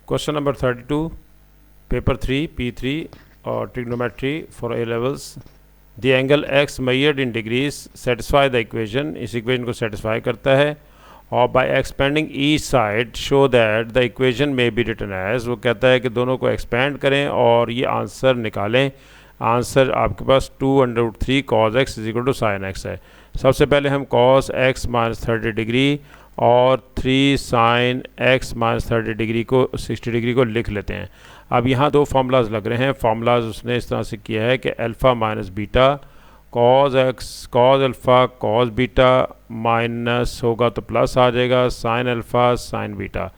Question number 32, paper 3, P3 or trigonometry for A levels. The angle x measured in degrees satisfy the equation. इस equation को satisfy करता है और by expanding each side show that the equation may be written as, वो कहता है कि दोनों को expand करें और ये आंसर निकालें. आंसर आपके पास 2√3 cos x is equal to sine x है. सबसे पहले हम cos x माइनस 30 डिग्री और 3 साइन x माइनस 30 डिग्री को 60 डिग्री को लिख लेते हैं. अब यहाँ दो फार्मूलाज लग रहे हैं. फार्मूलाज उसने इस तरह से किया है कि alpha minus beta cos x cos alpha cos beta minus होगा तो प्लस आ जाएगा साइन अल्फ़ा साइन बीटा.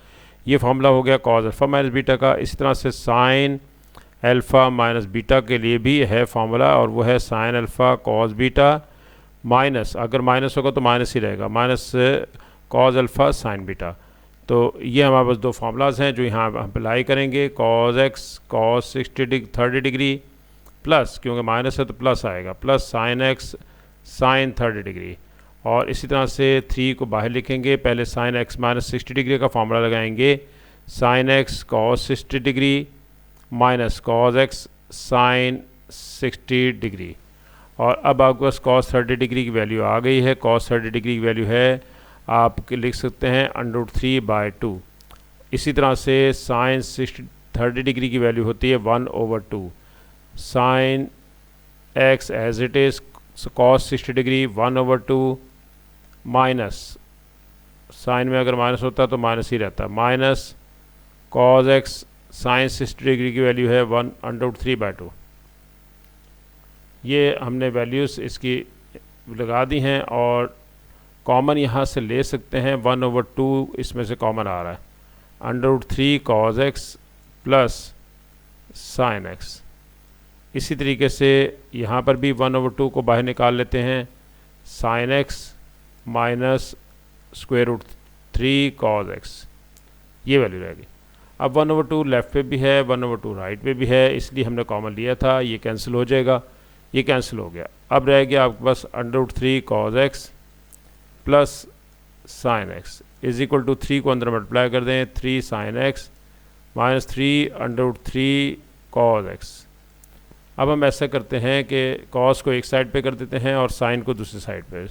ये फार्मूला हो गया cos अल्फ़ा माइनस बीटा का. इसी तरह से साइन अल्फ़ा माइनस बीटा के लिए भी है फार्मूला और वो है sine alpha cos beta minus, अगर माइनस होगा तो माइनस ही रहेगा, minus cos alpha sine beta. तो ये हमारे पास दो फार्मूलाज हैं जो यहाँ हम अप्लाई करेंगे. cos x cos 30 degree plus, क्योंकि माइनस है तो प्लस आएगा, plus sine x sine 30 degree. और इसी तरह से 3 को बाहर लिखेंगे. पहले साइन x माइनस 60 डिग्री का फार्मूला लगाएंगे. Sine x cos 60 degree minus cos x sine 60 degree. और अब आपके पास cos 30 डिग्री की वैल्यू आ गई है. cos 30 डिग्री की वैल्यू है, आप लिख सकते हैं √3/2. इसी तरह से साइन 30 डिग्री की वैल्यू होती है 1/2. Sine x as it is cos 60 degree 1/2 minus, sine में अगर माइनस होता तो माइनस ही रहता, minus cos x sine 60 degree की वैल्यू है 1√3/2. ये हमने वैल्यूज़ इसकी लगा दी हैं और कॉमन यहाँ से ले सकते हैं. 1/2 इसमें से कॉमन आ रहा है. √3 cos x plus sine x. इसी तरीके से यहाँ पर भी 1/2 को बाहर निकाल लेते हैं. Sine x minus √3 cos x, ये वैल्यू रहेगी. अब 1/2 लेफ़्ट पे भी है, 1/2 राइट पे भी है, इसलिए हमने कॉमन लिया था. ये कैंसिल हो जाएगा, ये कैंसिल हो गया. अब रह गया आपके पास √3 cos x plus sine x is equal to 3 को अंदर मल्टीप्लाई कर दें. 3 sine x minus 3 cos x. अब हम ऐसा करते हैं कि cos को एक साइड पे कर देते हैं और साइन को दूसरी साइड पे.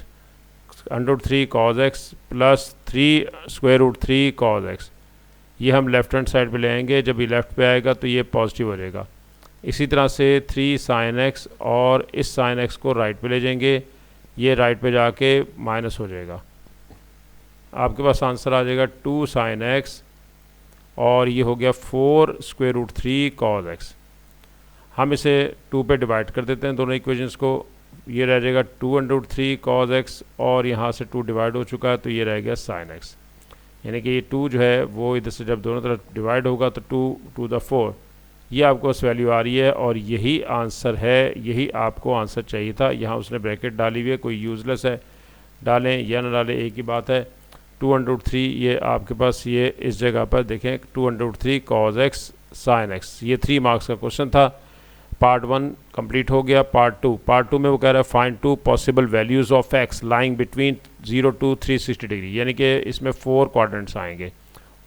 √3 cos x plus 3 cos x, ये हम लेफ़्ट हैंड साइड पे ले आएंगे. जब ये लेफ़्ट पे आएगा तो ये पॉजिटिव हो जाएगा. इसी तरह से 3 साइन x और इस साइन x को राइट पे ले जाएंगे, ये राइट पे जाके माइनस हो जाएगा. आपके पास आंसर आ जाएगा 2 साइन x और ये हो गया 4 √3 cos x. हम इसे 2 पे डिवाइड कर देते हैं दोनों इक्वेशंस को. ये रह जाएगा 2√3 cos x और यहाँ से 2 डिवाइड हो चुका है तो ये रह गया साइन x. यानी कि ये 2 जो है वो इधर से जब दोनों तरफ डिवाइड होगा तो 2 to the 4, ये आपको उस वैल्यू आ रही है और यही आंसर है. यही आपको आंसर चाहिए था. यहाँ उसने ब्रैकेट डाली हुई है, कोई यूज़लेस है, डालें या ना डालें एक ही बात है. 2√3 ये आपके पास ये इस जगह पर देखें 2√3 cos x sin x. ये 3 मार्क्स का क्वेश्चन था. पार्ट 1 कंप्लीट हो गया. पार्ट 2 में वो कह रहा है find 2 possible values of x lying between 0 to 360 degree. यानी कि इसमें 4 क्वाड्रेंट्स आएंगे,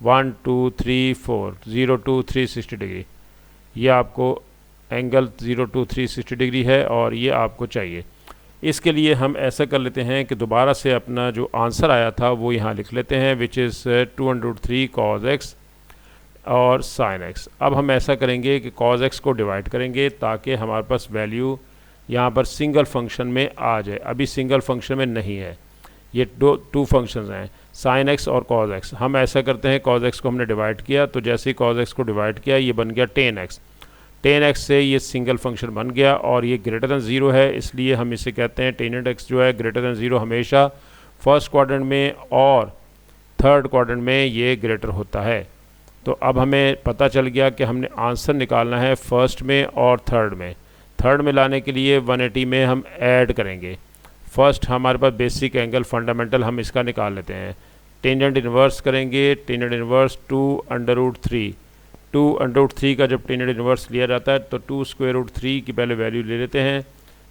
1 2 3 4, 0 to 360 डिग्री. ये आपको एंगल 0 to 360 डिग्री है और ये आपको चाहिए. इसके लिए हम ऐसा कर लेते हैं कि दोबारा से अपना जो आंसर आया था वो यहाँ लिख लेते हैं, विच इज़ 2√3 cos x और sin x. अब हम ऐसा करेंगे कि cos x को डिवाइड करेंगे ताकि हमारे पास वैल्यू यहाँ पर सिंगल फंक्शन में आ जाए. अभी सिंगल फंक्शन में नहीं है, ये टू फंक्शंस हैं sin x और cos x. हम ऐसा करते हैं cos x को हमने डिवाइड किया तो जैसे ही cos x को डिवाइड किया ये बन गया tan x. tan x से ये सिंगल फंक्शन बन गया और ये ग्रेटर दैन 0 है, इसलिए हम इसे कहते हैं tan x जो है ग्रेटर दैन 0 हमेशा फर्स्ट क्वाड्रेंट में और थर्ड क्वाड्रेंट में ये ग्रेटर होता है. तो अब हमें पता चल गया कि हमने आंसर निकालना है फर्स्ट में और थर्ड में. थर्ड में लाने के लिए 180 में हम ऐड करेंगे. फर्स्ट हमारे पास बेसिक एंगल फंडामेंटल, हम इसका निकाल लेते हैं. टेंजेंट इन्वर्स करेंगे. Tangent inverse 2√3. 2√3 का जब टेंजेंट इन्वर्स लिया जाता है तो 2√3 की पहले वैल्यू ले लेते हैं,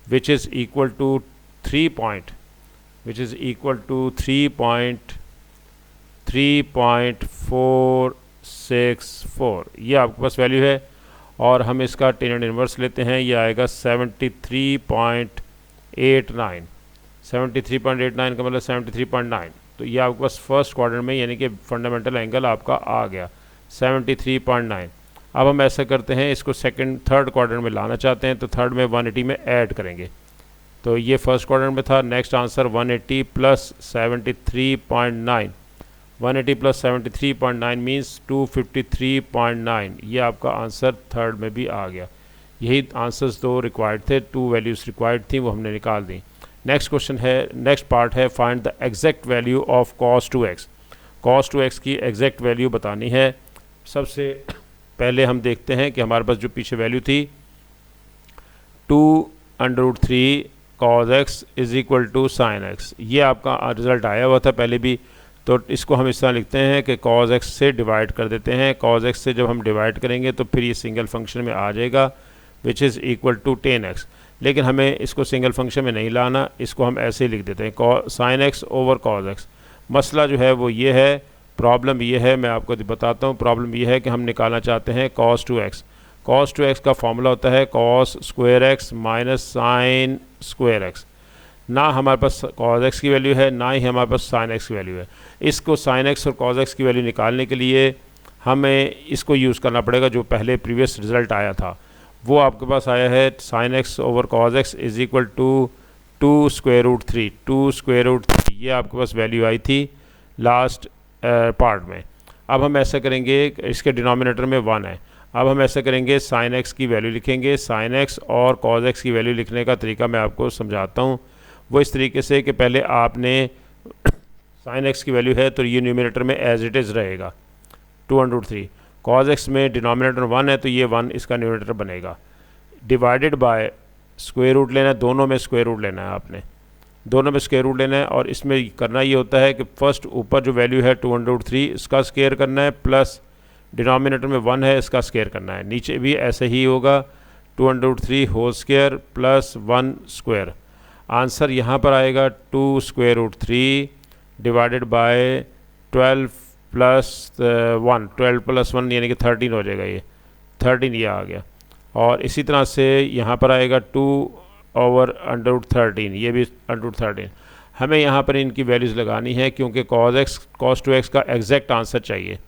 विच इज़ इक्वल टू 3.4 0.64 ये आपके पास वैल्यू है। और हम इसका टेन इनवर्स लेते हैं, ये आएगा 73.89। 73.89 का मतलब 73.9, तो ये आपके पास फर्स्ट क्वाड्रेंट में यानी कि फंडामेंटल एंगल आपका आ गया 73.9। अब हम ऐसा करते हैं, इसको सेकंड थर्ड क्वाड्रेंट में लाना चाहते हैं, तो थर्ड में 180 में ऐड करेंगे। तो ये फर्स्ट क्वाड्रेंट में था। Next answer 180 plus 73.9, 180 plus 73.9 means 253.9। ये आपका आंसर थर्ड में भी आ गया। यही आंसर्स दो रिक्वायर्ड थे, 2 वैल्यूज़ रिक्वायर्ड थी, वो हमने निकाल दी। नेक्स्ट क्वेश्चन है, नेक्स्ट पार्ट है find the exact value of cos 2x। cos 2x की एग्जैक्ट वैल्यू बतानी है। सबसे पहले हम देखते हैं कि हमारे पास जो पीछे वैल्यू थी 2√3 cos x is equal to sin x, ये आपका रिज़ल्ट आया हुआ था पहले भी। तो इसको हम इस तरह लिखते हैं कि cos x से डिवाइड कर देते हैं। cos x से जब हम डिवाइड करेंगे तो फिर ये सिंगल फंक्शन में आ जाएगा which is equal to 10x। लेकिन हमें इसको सिंगल फंक्शन में नहीं लाना, इसको हम ऐसे ही लिख देते हैं sin x over cos x। मसला जो है वो ये है, प्रॉब्लम ये है, मैं आपको बताता हूँ। प्रॉब्लम ये है कि हम निकालना चाहते हैं cos 2x। cos 2x का फॉर्मूला होता है cos square x minus sin square x। ना हमारे पास cos x की वैल्यू है, ना ही हमारे पास sin x की वैल्यू है। इसको sin x और cos x की वैल्यू निकालने के लिए हमें इसको यूज़ करना पड़ेगा जो पहले प्रीवियस रिज़ल्ट आया था। वो आपके पास आया है sin x over cos x is equal to 2√3, 2√3। ये आपके पास वैल्यू आई थी लास्ट पार्ट में। अब हम ऐसा करेंगे, इसके डिनोमिनेटर में 1 है। अब हम ऐसा करेंगे, sin x की वैल्यू लिखेंगे। sin x और cos x की वैल्यू लिखने का तरीका मैं आपको समझाता हूँ। वो इस तरीके से कि पहले आपने sin x की वैल्यू है तो ये न्यूमिनेटर में एज इट इज़ रहेगा 2√3। cos x में डिनोमिनेटर 1 है तो ये 1 इसका न्यूमिनेटर बनेगा। डिवाइडेड बाय स्क्वायर रूट लेना है, दोनों में स्क्वायर रूट लेना है आपने, दोनों में स्क्वायर रूट लेना है। और इसमें करना ये होता है कि फर्स्ट ऊपर जो वैल्यू है 2√3 इसका स्क्वायर करना है, प्लस डिनोमिनेटर में 1 है इसका स्क्वायर करना है। नीचे भी ऐसे ही होगा 2√3 whole square plus 1 square. Answer यहाँ पर आएगा 2√3 डिवाइडेड बाय 12 प्लस 1, 12 प्लस 1 यानी कि 13 हो जाएगा, ये 13 ये आ गया। और इसी तरह से यहाँ पर आएगा 2/√13, ये भी √13। हमें यहाँ पर इनकी वैल्यूज़ लगानी है क्योंकि cos 2x का एग्जैक्ट आंसर चाहिए।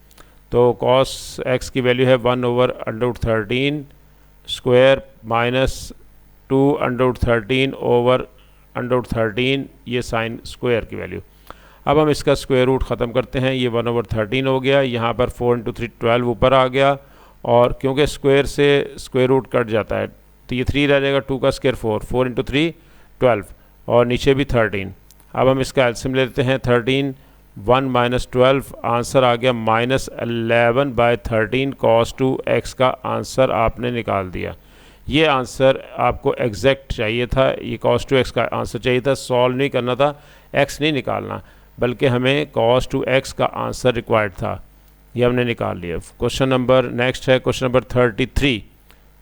तो cos x की वैल्यू है 1/√13 स्क्वायर माइनस 2/√13 ओवर √13, ये साइन स्क्वायर की वैल्यू। अब हम इसका स्क्वायर रूट ख़त्म करते हैं, ये 1/13 हो गया। यहाँ पर 4 × 3 12 ऊपर आ गया, और क्योंकि स्क्वायर से स्क्वायर रूट कट जाता है तो ये 3 रह जाएगा, 2 का स्क्वायर 4, 4 × 3 12, और नीचे भी 13। अब हम इसका एलसीएम लेते हैं 13, 1 - 12, आंसर आ गया -11/13। cos 2x का आंसर आपने निकाल दिया। ये आंसर आपको एग्जैक्ट चाहिए था, ये cos 2x का आंसर चाहिए था, सॉल्व नहीं करना था, x नहीं निकालना, बल्कि हमें cos 2x का आंसर रिक्वायर्ड था, ये हमने निकाल लिया। क्वेश्चन नंबर नेक्स्ट है क्वेश्चन नंबर 33।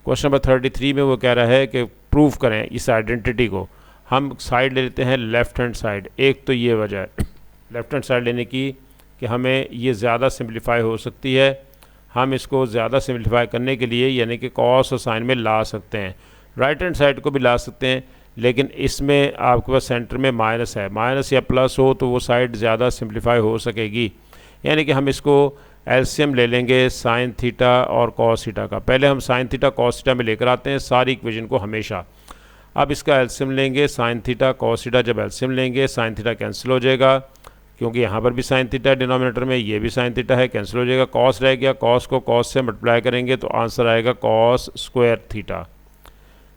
क्वेश्चन नंबर 33 में वो कह रहा है कि प्रूव करें इस आइडेंटिटी को। हम साइड ले लेते हैं लेफ़्ट हैंड साइड। एक तो ये वजह है लेफ़्ट हैंड साइड लेने की कि हमें ये ज़्यादा सिंप्लीफाई हो सकती है। हम इसको ज़्यादा सिंप्लीफाई करने के लिए यानी कि कॉस और साइन में ला सकते हैं, राइट हैंड साइड को भी ला सकते हैं, लेकिन इसमें आपके पास सेंटर में माइनस है, माइनस या प्लस हो तो वो साइड ज़्यादा सिंप्लीफाई हो सकेगी। यानी कि हम इसको एलसीएम ले लेंगे साइन थीटा और कॉस थीटा का। पहले हम साइन थीटा कॉस थीटा में लेकर आते हैं सारी इक्वेशन को हमेशा। अब इसका एलसीएम लेंगे साइन थीटा कॉस थीटा, जब एलसीएम लेंगे साइन थीटा कैंसिल हो जाएगा, क्योंकि यहाँ पर भी साइन थीटा है डिनोमिनेटर में, ये भी साइन थीटा है, कैंसिल हो जाएगा। कॉस रह गया, कॉस को कॉस से मल्टीप्लाई करेंगे तो आंसर आएगा कॉस स्क्वायर थीटा।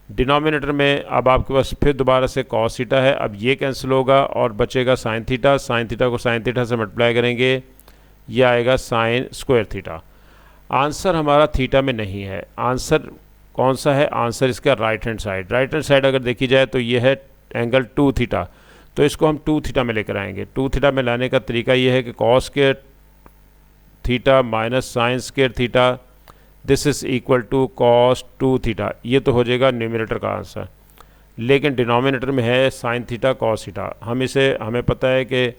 डिनोमिनेटर में अब आपके पास फिर दोबारा से कॉस थीटा है, अब ये कैंसिल होगा और बचेगा साइन थीटा। साइन थीटा को साइन थीटा से मल्टीप्लाई करेंगे, ये आएगा साइन स्क्वायर थीटा। आंसर हमारा थीटा में नहीं है, आंसर कौन सा है? आंसर इसका right hand side. Right hand side अगर देखी जाए तो ये है एंगल 2 थीटा, तो इसको हम 2 थीटा में लेकर आएंगे। 2 थीटा में लाने का तरीका ये है कि cos square theta minus sine square theta, this is equal to cos 2 theta. ये तो हो जाएगा न्यूमरेटर का आंसर, लेकिन डिनोमिनेटर में है साइन थीटा कॉस थीटा। हमें पता है कि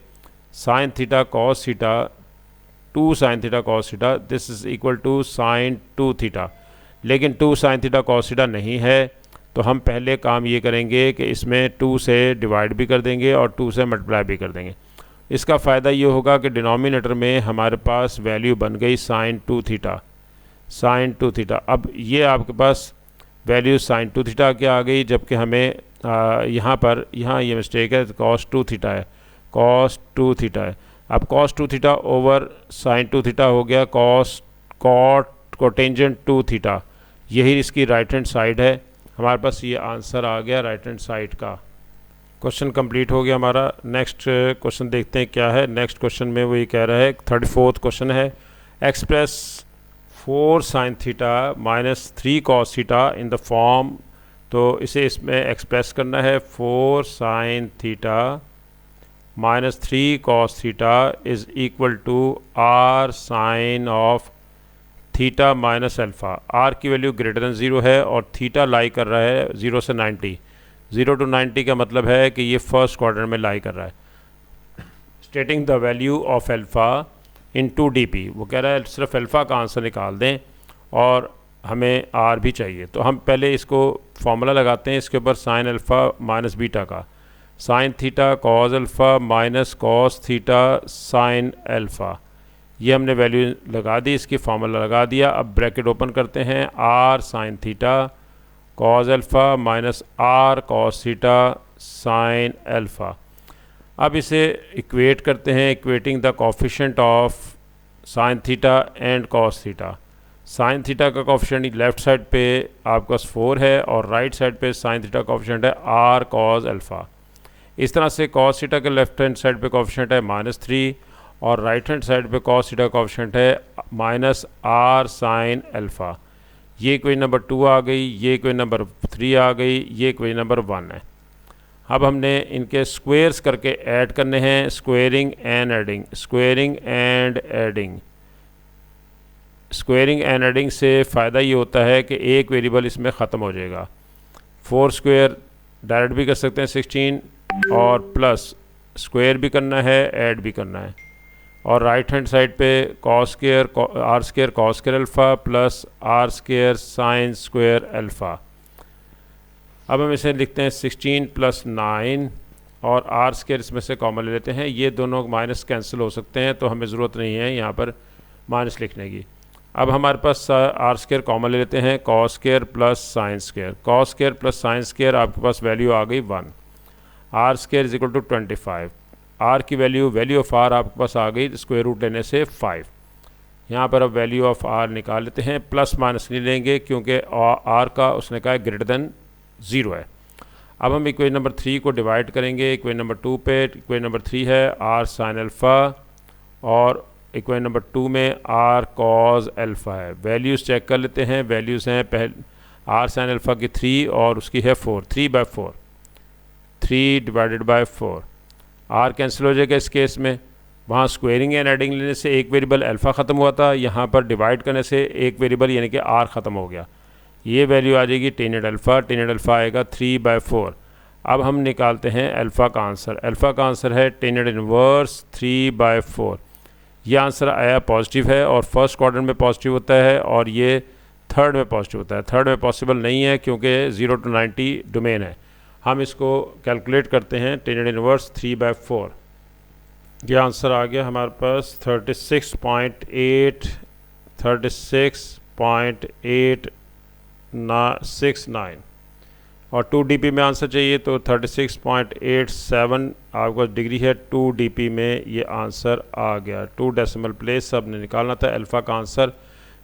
sine theta cos theta 2 sine theta cos theta, this is equal to sine 2 theta, लेकिन 2 साइन थीटा कॉस थीटा नहीं है, तो हम पहले काम ये करेंगे कि इसमें 2 से डिवाइड भी कर देंगे और 2 से मल्टीप्लाई भी कर देंगे। इसका फ़ायदा ये होगा कि डिनोमिनेटर में हमारे पास वैल्यू बन गई साइन 2 थीटा, साइन 2 थीटा। अब ये आपके पास वैल्यू साइन 2 थीटा की आ गई, जबकि हमें यहाँ ये मिस्टेक है, कॉस 2 थीटा है, कॉस 2 थीटा है। अब cos 2 theta over sine 2 theta हो गया कॉट कोटेंजेंट 2 थीटा, यही इसकी राइट हैंड साइड है। हमारे पास ये आंसर आ गया राइट हैंड साइड का। क्वेश्चन कंप्लीट हो गया हमारा। नेक्स्ट क्वेश्चन देखते हैं क्या है। नेक्स्ट क्वेश्चन में वो ये कह रहा है, 34th क्वेश्चन है, express 4 sine theta minus 3 cos theta in the form, तो इसे इसमें एक्सप्रेस करना है 4 sine theta minus 3 cos theta is equal to R sine of theta minus alpha. R की वैल्यू ग्रेटर दैन 0 है और थीटा लाई कर रहा है 0 से 90, 0 to 90 का मतलब है कि ये फर्स्ट क्वाड्रेंट में लाई कर रहा है। Stating the value of alpha in 2dp, वो कह रहा है सिर्फ अल्फ़ा का आंसर निकाल दें और हमें आर भी चाहिए। तो हम पहले इसको फॉर्मूला लगाते हैं इसके ऊपर, साइन अल्फ़ा माइनस बीटा का, sign theta cos alpha minus cos theta sine alpha, ये हमने वैल्यू लगा दी, इसकी फार्मूला लगा दिया। अब ब्रैकेट ओपन करते हैं, R sine theta cos alpha minus R cos theta sine alpha. अब इसे इक्वेट करते हैं, equating the coefficient of sine theta and cos theta. Sine theta का कोफिशिएंट लेफ़्ट साइड पे आपके पास 4 है और राइट साइड पे साइन थीटा का कोफिशिएंट है आर कॉस अल्फ़ा। इस तरह से कॉस थीटा के लेफ्ट हैंड साइड पे कोफिशिएंट है -3 और राइट हैंड साइड पे कॉस थीटा कोफिशिएंट है माइनस आर साइन अल्फ़ा। ये इक्वेशन नंबर 2 आ गई, ये इक्वेशन नंबर 3 आ गई, ये इक्वेशन नंबर 1 है। अब हमने इनके स्क्वेयर्स करके ऐड करने हैं, squaring and adding, squaring and adding. Squaring and adding से फ़ायदा ये होता है कि एक वेरिएबल इसमें ख़त्म हो जाएगा। 4 स्क्वेयर डायरेक्ट भी कर सकते हैं 16 और प्लस स्क्वेयर भी करना है, ऐड भी करना है। और राइट हैंड साइड पे cos square R square cos square alpha plus R square sine square alpha. अब हम इसे लिखते हैं 16 + 9 और आर स्क्वेयर इसमें से कॉमन ले लेते हैं, ये दोनों माइनस कैंसिल हो सकते हैं तो हमें ज़रूरत नहीं है यहाँ पर माइनस लिखने की। अब हमारे पास आर स्क्वेयर कॉमन ले लेते हैं, cos square plus sine square, cos square plus sine square, आपके पास वैल्यू आ गई 1। R square is equal to 25, R की वैल्यू ऑफ आर आपके पास आ गई स्क्वायर रूट लेने से 5। यहाँ पर अब वैल्यू ऑफ आर निकाल लेते हैं, प्लस माइनस नहीं लेंगे क्योंकि आर का उसने कहा ग्रेटर देन 0 है। अब हम इक्वेशन नंबर 3 को डिवाइड करेंगे इक्वेशन नंबर 2 पे। इक्वेशन नंबर 3 है आर साइन अल्फ़ा और इक्वेशन नंबर 2 में आर कॉस अल्फ़ा है। वैल्यूज़ चेक कर लेते हैं, वैल्यूज़ हैं पहले आर साइन अल्फ़ा की 3 और उसकी है 4, 3/4, 3 डिवाइडेड बाय 4। आर कैंसिल हो जाएगा इस केस में, वहाँ स्क्वेयरिंग एंड एडिंग लेने से एक वेरिएबल अल्फ़ा ख़त्म हुआ था, यहाँ पर डिवाइड करने से एक वेरिएबल यानी कि आर ख़त्म हो गया। ये वैल्यू आ जाएगी टेनेड अल्फ़ा आएगा 3/4। अब हम निकालते हैं अल्फ़ा का आंसर, अल्फ़ा का आंसर है टेनेड इनवर्स 3/4। ये आंसर आया पॉजिटिव है और फर्स्ट क्वाड्रेंट में पॉजिटिव होता है और ये थर्ड में पॉजिटिव होता है। थर्ड में पॉसिबल नहीं है क्योंकि 0 to 90 डोमेन है। हम इसको कैलकुलेट करते हैं, टेनेड इनवर्स 3/4। ये आंसर आ गया हमारे पास 36.869 और 2dp में आंसर चाहिए तो 36.87 आपके पास डिग्री है, 2dp में ये आंसर आ गया। 2 डेसिमल प्लेस हमने निकालना था अल्फ़ा का आंसर,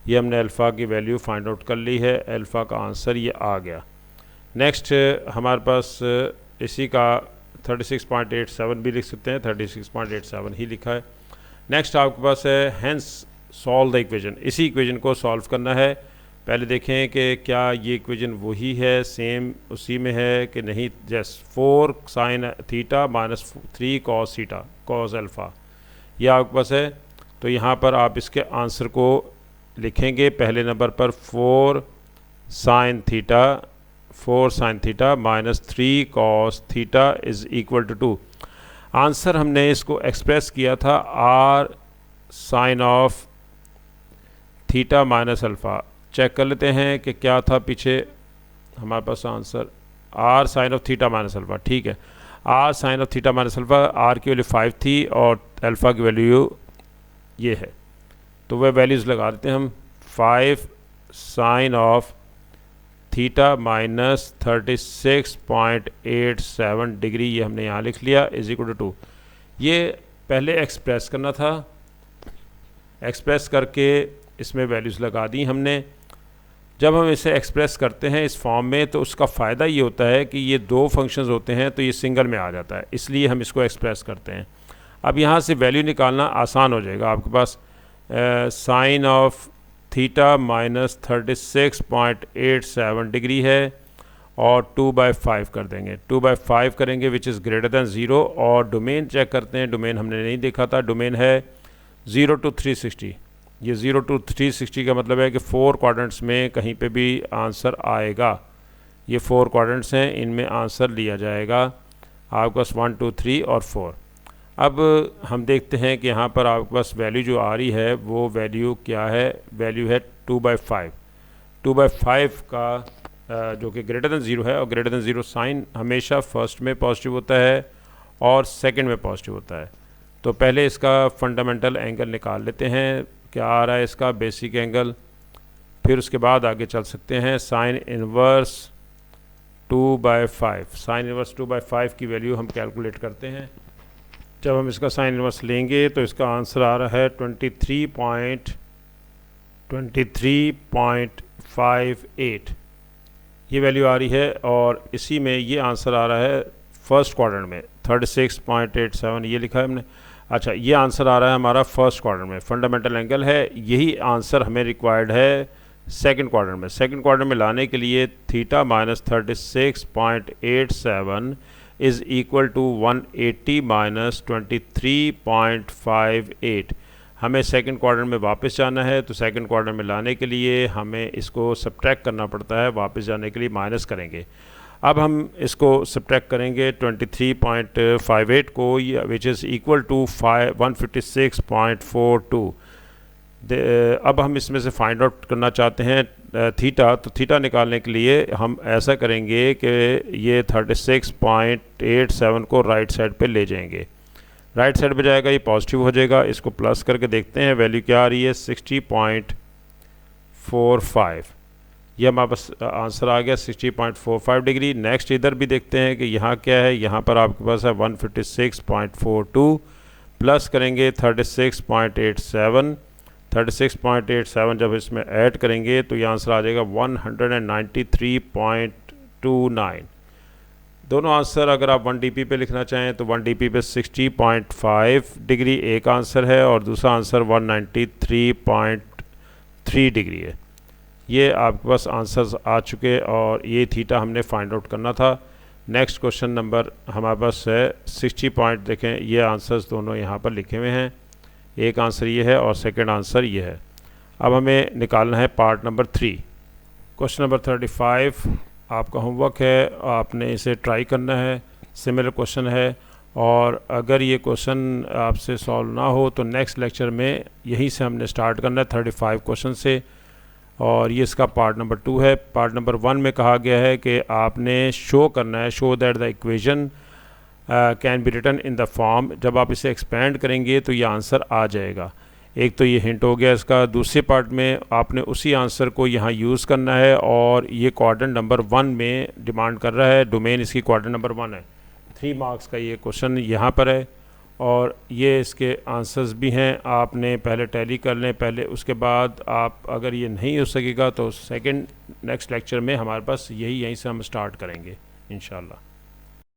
ये हमने अल्फ़ा की वैल्यू फाइंड आउट कर ली है, अल्फ़ा का आंसर ये आ गया। नेक्स्ट हमारे पास इसी का 36.87 भी लिख सकते हैं, 36.87 ही लिखा है। नेक्स्ट आपके पास है हैंस सॉल्व द इक्वेशन, इसी इक्वेशन को सॉल्व करना है। पहले देखें कि क्या ये इक्वेशन वही है, सेम उसी में है कि नहीं। जैस 4 sine theta minus 3 cos theta cos alpha ये आपके पास है, तो यहाँ पर आप इसके आंसर को लिखेंगे पहले नंबर पर 4 sine theta minus 3 cos theta is equal to 2। Answer हमने इसको एक्सप्रेस किया था R sine of theta minus alpha. Check कर लेते हैं कि क्या था पीछे हमारे पास answer, R sine of theta minus alpha. ठीक है, R sine of theta minus alpha, R की वैल्यू 5 थी और अल्फ़ा की वैल्यू ये है, तो वह वैल्यूज़ लगा देते हैं हम। 5 sine of theta minus 36.87 degree, ये हमने यहाँ लिख लिया, इज इक्वल टू 2। ये पहले एक्सप्रेस करना था, एक्सप्रेस करके इसमें वैल्यूज़ लगा दी हमने। जब हम इसे एक्सप्रेस करते हैं इस फॉर्म में तो उसका फ़ायदा ये होता है कि ये दो फंक्शंस होते हैं तो ये सिंगल में आ जाता है, इसलिए हम इसको एक्सप्रेस करते हैं। अब यहाँ से वैल्यू निकालना आसान हो जाएगा। आपके पास sine of theta minus 36.87 degree है और 2/5 कर देंगे, 2/5 करेंगे विच इज़ ग्रेटर दैन 0। और डोमेन चेक करते हैं, डोमेन हमने नहीं देखा था, डोमेन है 0 to 360। ये 0 to 360 का मतलब है कि 4 क्वाड्रेंट्स में कहीं पे भी आंसर आएगा। ये 4 क्वाड्रेंट्स हैं, इनमें आंसर लिया जाएगा आपके पास 1 2 3 और 4। अब हम देखते हैं कि यहाँ पर आपके पास वैल्यू जो आ रही है वो वैल्यू क्या है, वैल्यू है 2/5। 2/5 का जो कि ग्रेटर दैन 0 है, और ग्रेटर दैन 0 साइन हमेशा फर्स्ट में पॉजिटिव होता है और सेकंड में पॉजिटिव होता है। तो पहले इसका फंडामेंटल एंगल निकाल लेते हैं, क्या आ रहा है इसका बेसिक एंगल, फिर उसके बाद आगे चल सकते हैं। साइन इनवर्स 2/5, साइन इनवर्स 2/5 की वैल्यू हम कैलकुलेट करते हैं। जब हम इसका साइन इनवर्स लेंगे तो इसका आंसर आ रहा है 23.58 ये वैल्यू आ रही है, और इसी में ये आंसर आ रहा है फर्स्ट क्वाड्रेंट में 36.87 ये लिखा है हमने। अच्छा, ये आंसर आ रहा है हमारा फर्स्ट क्वाड्रेंट में, फंडामेंटल एंगल है, यही आंसर हमें रिक्वायर्ड है सेकंड क्वाड्रेंट में। सेकंड क्वाड्रेंट में लाने के लिए theta minus 36.87 is equal to 180 minus 23.58। हमें सेकंड क्वाड्रेंट में वापस जाना है, तो सेकंड क्वाड्रेंट में लाने के लिए हमें इसको सब्ट्रैक्ट करना पड़ता है, वापस जाने के लिए माइनस करेंगे। अब हम इसको सब्ट्रैक्ट करेंगे 23.58 को, विच इज़ इक्वल टू 156.42। अब हम इसमें से फाइंड आउट करना चाहते हैं थीटा, तो थीटा निकालने के लिए हम ऐसा करेंगे कि ये 36.87 को राइट साइड पे ले जाएंगे, राइट साइड पे जाएगा, ये पॉजिटिव हो जाएगा। इसको प्लस करके देखते हैं वैल्यू क्या आ रही है, 60.45। ये हमारे पास आंसर आ गया 60.45 डिग्री। नेक्स्ट इधर भी देखते हैं कि यहाँ क्या है, यहाँ पर आपके पास है 156.42, प्लस करेंगे 36.87। 36.87 जब इसमें ऐड करेंगे तो ये आंसर आ जाएगा 193.29। दोनों आंसर अगर आप 1 dp पे लिखना चाहें तो 1 dp पे 60.5 डिग्री एक आंसर है और दूसरा आंसर 193.3 डिग्री है। ये आपके पास आंसर्स आ चुके और ये थीटा हमने फाइंड आउट करना था। नेक्स्ट क्वेश्चन नंबर हमारे पास है 60 पॉइंट, देखें ये आंसर्स दोनों यहाँ पर लिखे हुए हैं, एक आंसर ये है और सेकंड आंसर ये है। अब हमें निकालना है पार्ट नंबर 3। क्वेश्चन नंबर 35 आपका होमवर्क है, आपने इसे ट्राई करना है, सिमिलर क्वेश्चन है, और अगर ये क्वेश्चन आपसे सॉल्व ना हो तो नेक्स्ट लेक्चर में यहीं से हमने स्टार्ट करना है 35 क्वेश्चन से, और ये इसका पार्ट नंबर 2 है। पार्ट नंबर 1 में कहा गया है कि आपने शो करना है, show that the equation can be written in the form. जब आप इसे एक्सपेंड करेंगे तो ये आंसर आ जाएगा। एक तो ये हिंट हो गया इसका। दूसरे पार्ट में आपने उसी आंसर को यहाँ यूज़ करना है, और ये क्वाड्रेंट नंबर 1 में डिमांड कर रहा है, डोमेन इसकी क्वाड्रेंट नंबर 1 है। 3 मार्क्स का ये क्वेश्चन यहाँ पर है, और ये इसके आंसर्स भी हैं। आपने पहले टैली कर लें पहले, उसके बाद आप अगर ये नहीं हो सकेगा तो सेकंड नेक्स्ट लेक्चर में हमारे पास यहीं से हम स्टार्ट करेंगे इंशाल्लाह।